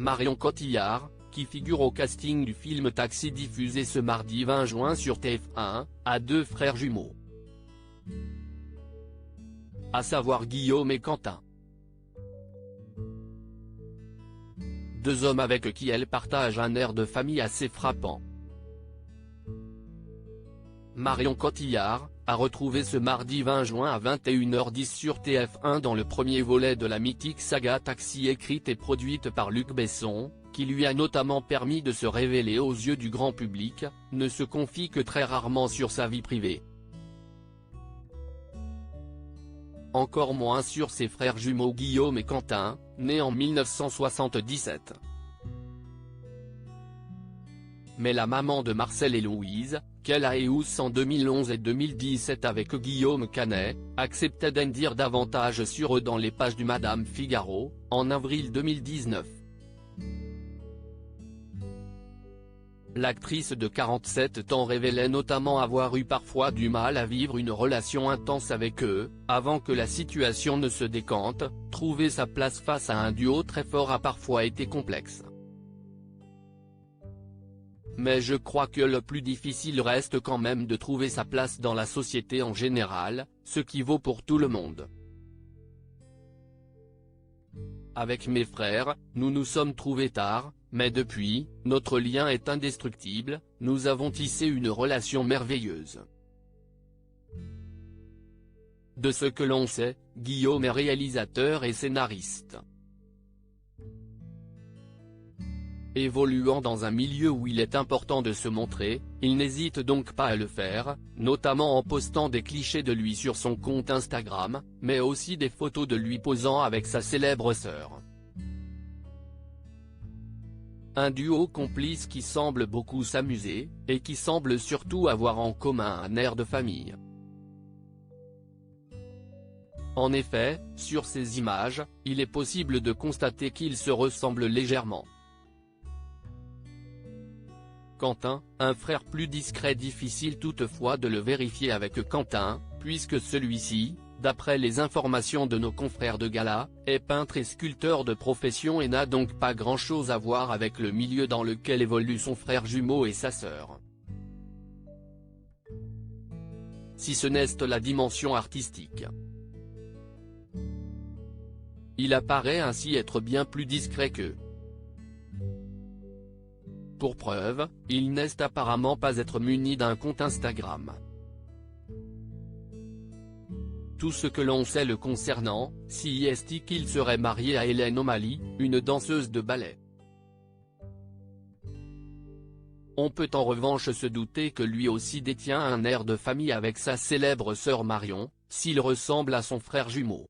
Marion Cotillard, qui figure au casting du film Taxi diffusé ce mardi 20 juin sur TF1, a deux frères jumeaux. À savoir Guillaume et Quentin. Deux hommes avec qui elle partage un air de famille assez frappant. Marion Cotillard, a retrouvé ce mardi 20 juin à 21h10 sur TF1 dans le premier volet de la mythique saga Taxi écrite et produite par Luc Besson, qui lui a notamment permis de se révéler aux yeux du grand public, ne se confie que très rarement sur sa vie privée. Encore moins sur ses frères jumeaux Guillaume et Quentin, nés en 1977. Mais la maman de Marcel et Louise, qu'elle a épousée en 2011 et 2017 avec Guillaume Canet, acceptait d'en dire davantage sur eux dans les pages du Madame Figaro, en avril 2019. L'actrice de 47 ans révélait notamment avoir eu parfois du mal à vivre une relation intense avec eux, avant que la situation ne se décante. Trouver sa place face à un duo très fort a parfois été complexe. Mais je crois que le plus difficile reste quand même de trouver sa place dans la société en général, ce qui vaut pour tout le monde. Avec mes frères, nous nous sommes trouvés tard, mais depuis, notre lien est indestructible, nous avons tissé une relation merveilleuse. De ce que l'on sait, Guillaume est réalisateur et scénariste. Évoluant dans un milieu où il est important de se montrer, il n'hésite donc pas à le faire, notamment en postant des clichés de lui sur son compte Instagram, mais aussi des photos de lui posant avec sa célèbre sœur. Un duo complice qui semble beaucoup s'amuser, et qui semble surtout avoir en commun un air de famille. En effet, sur ces images, il est possible de constater qu'ils se ressemblent légèrement. Quentin, un frère plus discret. Difficile toutefois de le vérifier avec Quentin, puisque celui-ci, d'après les informations de nos confrères de Gala, est peintre et sculpteur de profession et n'a donc pas grand-chose à voir avec le milieu dans lequel évoluent son frère jumeau et sa sœur. Si ce n'est la dimension artistique. Il apparaît ainsi être bien plus discret qu'eux. Pour preuve, il n'est apparemment pas être muni d'un compte Instagram. Tout ce que l'on sait le concernant, si est qu'il serait marié à Hélène O'Malley, une danseuse de ballet. On peut en revanche se douter que lui aussi détient un air de famille avec sa célèbre sœur Marion, s'il ressemble à son frère jumeau.